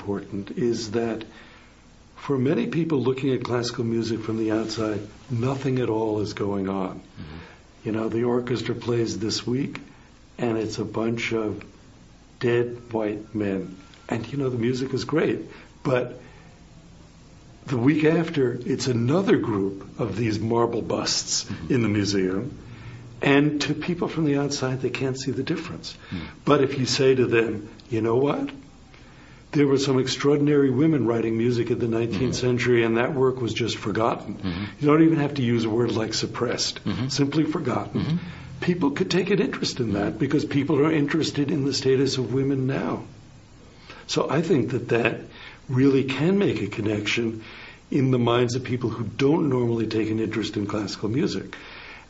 important is that for many people looking at classical music from the outside, nothing at all is going on. You know, the orchestra plays this week, and it's a bunch of dead white men. And, you know, the music is great. But the week after, it's another group of these marble busts in the museum. And to people from the outside, they can't see the difference. But if you say to them, you know what? There were some extraordinary women writing music in the 19th century, and that work was just forgotten. You don't even have to use a word like suppressed, simply forgotten. People could take an interest in that because people are interested in the status of women now. So I think that that really can make a connection in the minds of people who don't normally take an interest in classical music.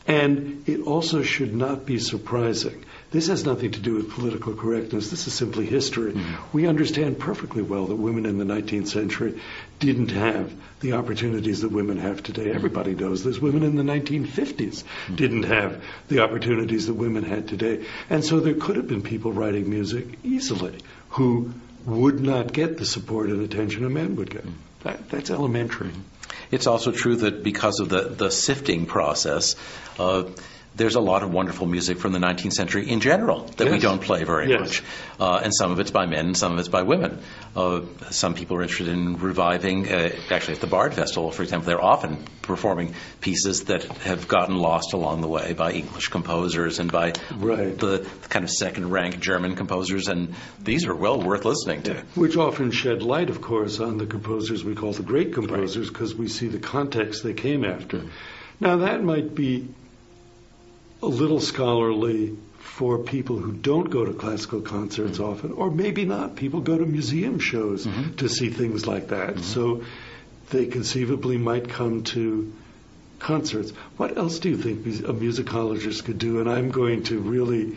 And it also should not be surprising. This has nothing to do with political correctness. This is simply history. We understand perfectly well that women in the 19th century didn't have the opportunities that women have today. Everybody knows this. Women in the 1950s didn't have the opportunities that women had today. And so there could have been people writing music easily who would not get the support and attention a man would get. That's elementary. It's also true that because of the sifting process, there's a lot of wonderful music from the 19th century in general that we don't play very much. And some of it's by men, and some of it's by women. Some people are interested in reviving, actually at the Bard Festival, for example, they're often performing pieces that have gotten lost along the way by English composers and by the kind of second-rank German composers, and these are well worth listening to. Which often shed light, of course, on the composers we call the great composers, because we see the context they came after. Now, that might be a little scholarly for people who don't go to classical concerts often, or maybe not. People go to museum shows to see things like that. So they conceivably might come to concerts. What else do you think a musicologist could do? And I'm going to really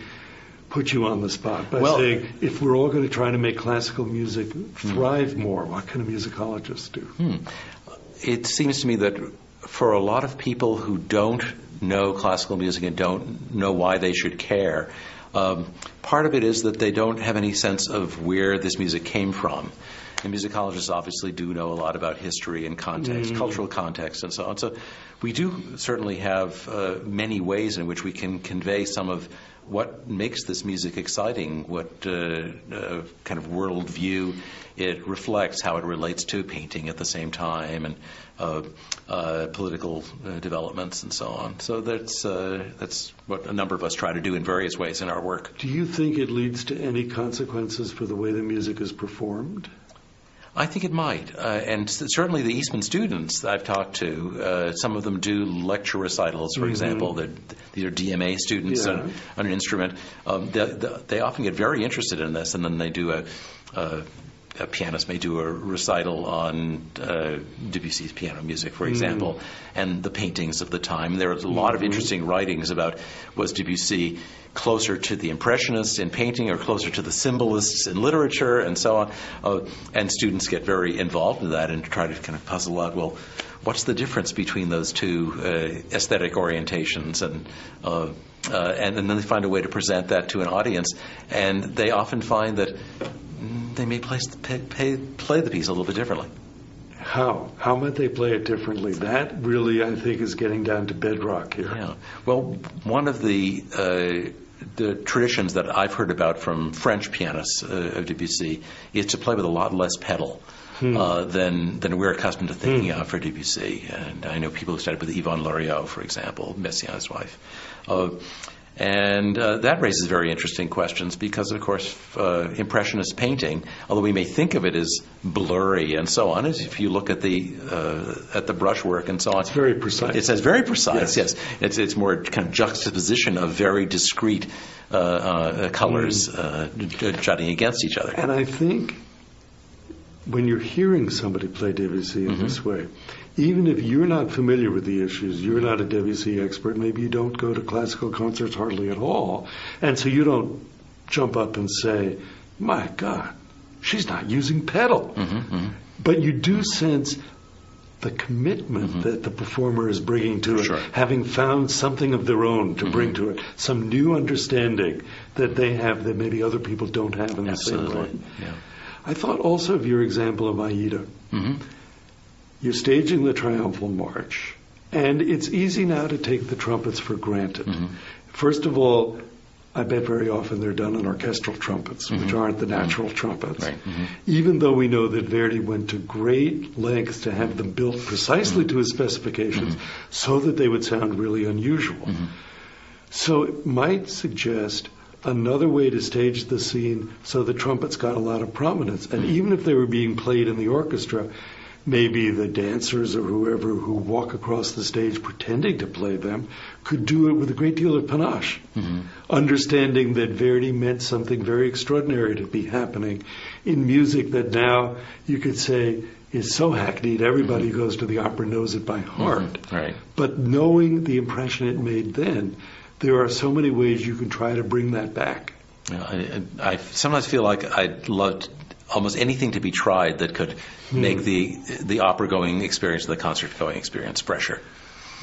put you on the spot by saying, if we're all going to try to make classical music thrive more, what can a musicologist do? It seems to me that for a lot of people who don't know classical music and don't know why they should care, part of it is that they don't have any sense of where this music came from. And musicologists obviously do know a lot about history and context, cultural context, and so on. So we do certainly have many ways in which we can convey some of what makes this music exciting, what kind of worldview it reflects, how it relates to painting at the same time, and political developments and so on. So that's what a number of us try to do in various ways in our work. Do you think it leads to any consequences for the way the music is performed? I think it might, and certainly the Eastman students that I've talked to, some of them do lecture recitals, for example. These are DMA students on an instrument. They often get very interested in this, and then they do a pianist may do a recital on Debussy's piano music, for example, and the paintings of the time. There are a lot of interesting writings about, was Debussy closer to the Impressionists in painting or closer to the Symbolists in literature, and so on. And students get very involved in that and try to kind of puzzle out, well, what's the difference between those two aesthetic orientations? And then they find a way to present that to an audience. And they often find that they may play the piece a little bit differently. How? How might they play it differently? That really, I think, is getting down to bedrock here. Yeah. Well, one of the traditions that I've heard about from French pianists of Debussy is to play with a lot less pedal than we're accustomed to thinking of for Debussy. And I know people who studied with Yvonne Loriot, for example, Messiaen's wife. And that raises very interesting questions because, of course, Impressionist painting, although we may think of it as blurry and so on, as if you look at the brushwork and so on, it's very precise. It says very precise. Yes. It's more kind of juxtaposition of very discrete colors jutting against each other. And I think when you're hearing somebody play Debussy in this way, even if you're not familiar with the issues, you're not a Debussy expert, maybe you don't go to classical concerts hardly at all, and so you don't jump up and say, my God, she's not using pedal. But you do sense the commitment that the performer is bringing to it, having found something of their own to bring to it, some new understanding that they have that maybe other people don't have in the same way. Yeah. I thought also of your example of Aida. Mm-hmm. You're staging the Triumphal March, and it's easy now to take the trumpets for granted. Mm-hmm. First of all, I bet very often they're done on orchestral trumpets, mm-hmm. which aren't the natural trumpets. Right. Mm-hmm. Even though we know that Verdi went to great lengths to have them built precisely to his specifications so that they would sound really unusual. So it might suggest another way to stage the scene so the trumpets got a lot of prominence. And even if they were being played in the orchestra, maybe the dancers or whoever who walk across the stage pretending to play them could do it with a great deal of panache, understanding that Verdi meant something very extraordinary to be happening in music that now you could say is so hackneyed, everybody who goes to the opera knows it by heart. Right. But knowing the impression it made then, there are so many ways you can try to bring that back. I sometimes feel like I'd love almost anything to be tried that could make the opera-going experience, the concert-going experience fresher.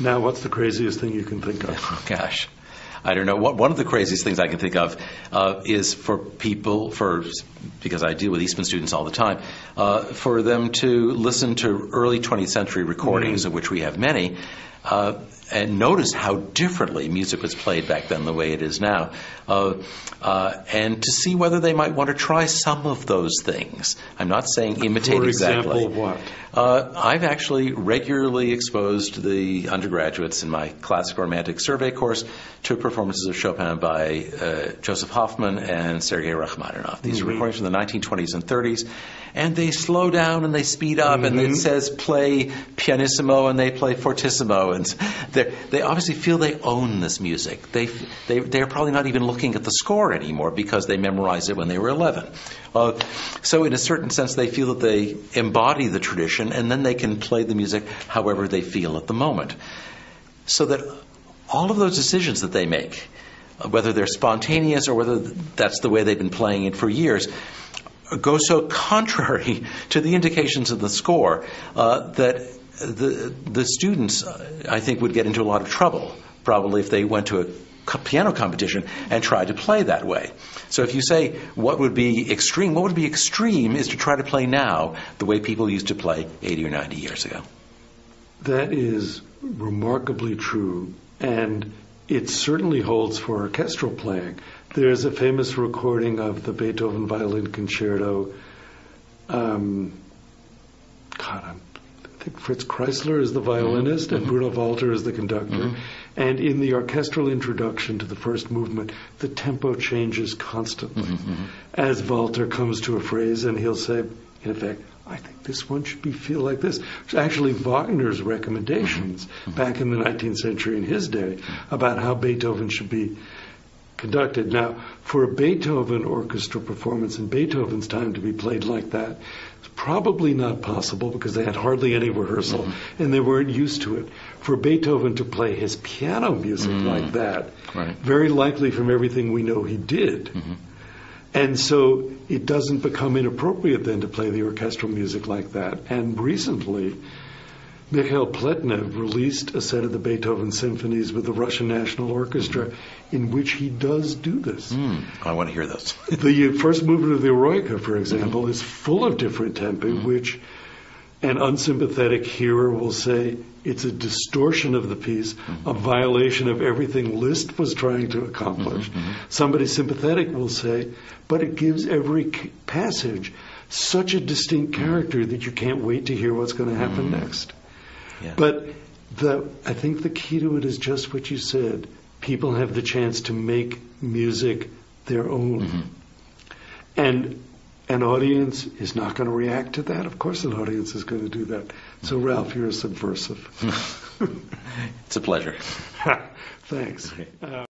Now, what's the craziest thing you can think of? Oh, gosh. I don't know. One of the craziest things I can think of is for people, because I deal with Eastman students all the time, for them to listen to early 20th century recordings, of which we have many, and notice how differently music was played back then the way it is now, and to see whether they might want to try some of those things. I'm not saying imitate exactly. For example, what? I've actually regularly exposed the undergraduates in my classic romantic survey course to performances of Chopin by Joseph Hoffman and Sergei Rachmaninoff. These are recordings from the 1920s and 30s, and they slow down and they speed up, and it says play pianissimo and they play fortissimo, and they obviously feel they own this music. They're probably not even looking at the score anymore because they memorized it when they were 11. So in a certain sense, they feel that they embody the tradition, and then they can play the music however they feel at the moment. So that all of those decisions that they make, whether they're spontaneous or whether that's the way they've been playing it for years, go so contrary to the indications of the score that the students, I think, would get into a lot of trouble, probably if they went to a piano competition and tried to play that way. So if you say what would be extreme is to try to play now the way people used to play 80 or 90 years ago. That is remarkably true, and it certainly holds for orchestral playing. There's a famous recording of the Beethoven Violin Concerto. I think Fritz Kreisler is the violinist and Bruno Walter is the conductor. And in the orchestral introduction to the first movement, the tempo changes constantly as Walter comes to a phrase, and he'll say, in effect, I think this one should feel like this. It's actually Wagner's recommendations back in the 19th century in his day about how Beethoven should be conducted. Now, for a Beethoven orchestra performance in Beethoven's time to be played like that, it's probably not possible because they had hardly any rehearsal and they weren't used to it. For Beethoven to play his piano music like that, very likely from everything we know he did. And so it doesn't become inappropriate then to play the orchestral music like that. And recently, Mikhail Pletnev released a set of the Beethoven symphonies with the Russian National Orchestra in which he does do this. I want to hear those. The first movement of the Eroica, for example, is full of different tempi, which an unsympathetic hearer will say it's a distortion of the piece, a violation of everything Liszt was trying to accomplish. Somebody sympathetic will say, but it gives every passage such a distinct character that you can't wait to hear what's going to happen next. Yeah. But I think the key to it is just what you said. People have the chance to make music their own. And an audience is not going to react to that. Of course an audience is going to do that. So, Ralph, you're a subversive. It's a pleasure. Thanks.